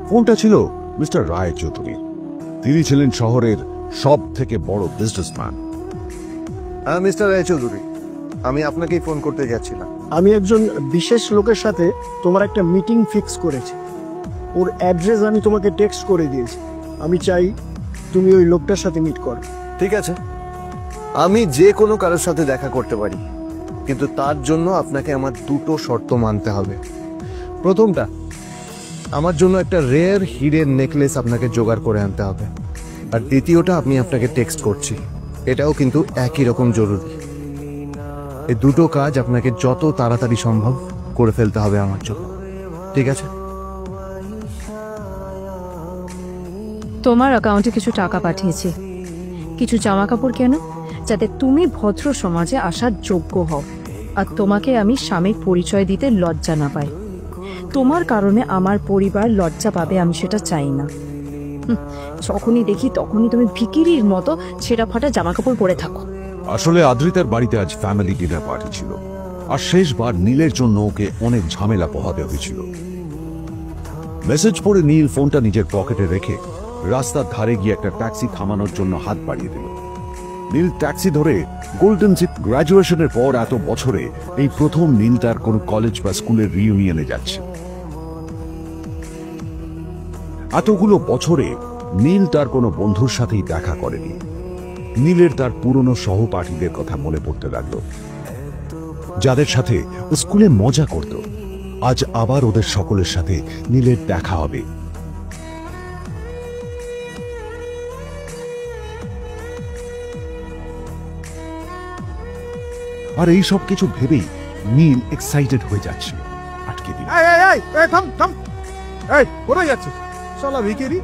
ফোনটা ছিল মিস্টার রায় চৌধুরী। তিনি ছিলেন শহরের সব থেকে বড় বিজনেসম্যান। মিস্টার রায় চৌধুরী, আমি আপনাকেই ফোন করতে যাচ্ছিলাম। আমি একজন বিশেষ লোকের সাথে তোমার একটা মিটিং ফিক্স করেছি। ওর অ্যাড্রেস আমি তোমাকে টেক্সট করে দিয়েছি। আমি চাই তুমি ওই লোকটার সাথে মিট করো। ঠিক আছে, আমি যে কোনো কারোর সাথে দেখা করতে পারি, কিন্তু তার জন্য আপনাকে আমার দুটো শর্ত মানতে হবে। প্রথমটা, আমার জন্য একটা রেয়ার হিরের নেকলেস আপনাকে জোগাড় করে আনতে হবে। আর দ্বিতীয়টা, আমি আপনাকে টেক্সট করছি, এটাও কিন্তু একই রকম জরুরি। এই দুটো কাজ আপনাকে যত তাড়াতাড়ি সম্ভব করে ফেলতে হবে আমার জন্য, ঠিক আছে? তোমার অ্যাকাউন্টে কিছু টাকা পাঠিয়েছি, কিছু জামা কাপড় কেন, যাতে তুমি ভদ্র সমাজে আসার যোগ্য হও, আর তোমাকে আমি স্বামীর পরিচয় দিতে লজ্জা না পাই। তোমার কারণে আমার পরিবার লজ্জা পাবে, আমি সেটা চাই না। যখনই দেখি তখনই তুমি ভিখিরির মতো ছেঁড়া ফাটা জামা কাপড় পরে থাকো। আসলে আদ্রিতার বাড়িতে আজ ফ্যামিলি ডিনার পার্টি ছিল, আর শেষবার নীলের জন্য ওকে অনেক ঝামেলা পোহাতে হয়েছিল। মেসেজ পড়ে নীল ফোনটা নিজের পকেটে রেখে রাস্তার ধারে গিয়ে একটা ট্যাক্সি থামানোর জন্য হাত বাড়িয়ে দিল। নীল ট্যাক্সি ধরে গোল্ডেন সিট। গ্রাজুয়েশনের পর এত বছরে এই প্রথম নীল তার কোন কলেজ বা স্কুলের রিইউনিয়নে যাচ্ছে। এতগুলো বছরে নীল তার কোনো বন্ধুর সাথেই দেখা করেনি। নীলের তার পুরনো সহপাঠীদের কথা মনে পড়তে লাগলো, যাদের সাথে ও স্কুলে মজা করত। আজ আবার ওদের সকলের সাথে নীলের দেখা হবে। আর এই সব কিছু ভেবেই নীল এক্সাইটেড হয়ে যাচ্ছে। আটকে দিল। কোথায় যাচ্ছে শালা ভিখারি?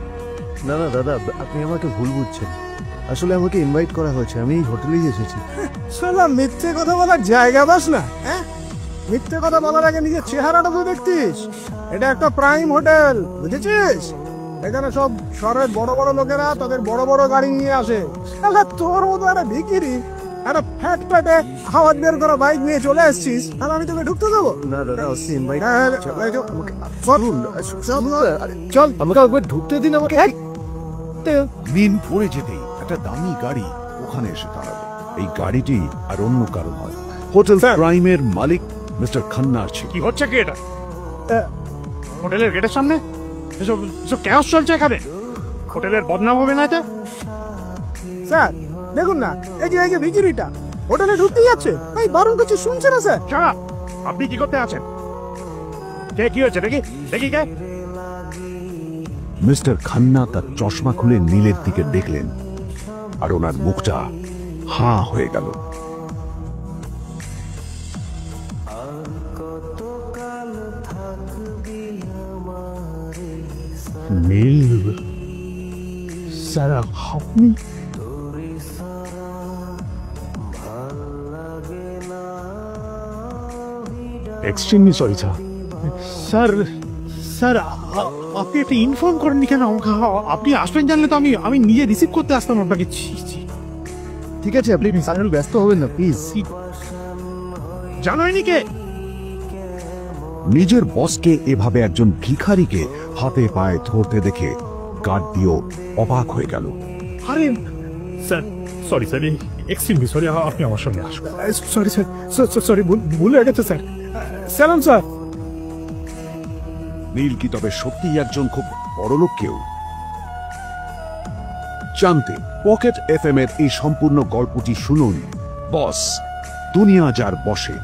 না না দাদা, আপনি আমাকে ভুল বুঝছেন। আসলে আমাকে ইনভাইট করা হয়েছে, আমি এই হোটেলেই এসেছি। শালা মিথ্যে কথা বলার জায়গা বাস না, হ্যাঁ? মিথ্যে কথা বলার আগে নিজের চেহারাটা তো দেখতিস। এটা একটা প্রাইম হোটেল, বুঝেছিস? এখানে সব শহরের বড় বড় লোকেরা তাদের বড় বড় গাড়ি নিয়ে আসে। শালা তোর মতো একটা ভিখারি একটা ফ্যাট ফ্যাটে হাওয়া বের করা বাইক নিয়ে চলে আসছিস, আর আমি তোকে ঢুকতে দেবো? না দাদা, ইনভাইট চল, আমাকে একবার ঢুকতে দিন আমাকে। দিন পড়ে যেতেই একটা দামি গাড়ি ওখানে এসে দাঁড়ালো। এই গাড়িটি আর অন্য কারো নয়, হোটেল প্রাইমের মালিক মিস্টার খান্নার ছিল। কি হচ্ছে কি এটা? হোটেলের গেটের সামনে এসব ক্যাশ চলছে এখানে। হোটেলের বদনাম হবে না এতে? স্যার দেখুন না, এই যে ভিখারিটা হোটেলে ঢুকতে যাচ্ছে, এই বারণ করছে, শুনছে না স্যার? ছাড়া আপনি কি করতে আছেন? কে, কি হয়েছে দেখি দেখি কে? মিস্টার খান্না তার চশমা খুলে নীলের দিকে দেখলেন, আর ওনার মুখটা হাঁ হয়ে গেল। নীল স্যার, আপনি? Extremely sorry sir. Sir sir, আপনি একটা ইনফর্ম করেননি কেন আমাকে? আপনি আসবেন জানলে তো আমি নিজে রিসিভ করতে আসতাম আপনাকে। ঠিক আছে, আপনি ব্যস্ত হবেন না প্লিজ। জানোইনি কে? নিজের বসকে এভাবে একজন ভিখারিকে হাতে পায়ে ধরতে দেখে গার্ড দিয়েও অবাক হয়ে গেল। আরে sir, sorry sir, extremely sorry, আপনি আমার সঙ্গে আসুন। সরি স্যার, সরি, ভুল হয়ে গেছে স্যার। সালাম স্যার। নীল কি তবে সত্যিই একজন খুব বড়লোক কেউ? জানতে পকেট এফএম এর এই সম্পূর্ণ গল্পটি শুনুন বস, দুনিয়া যার বসে।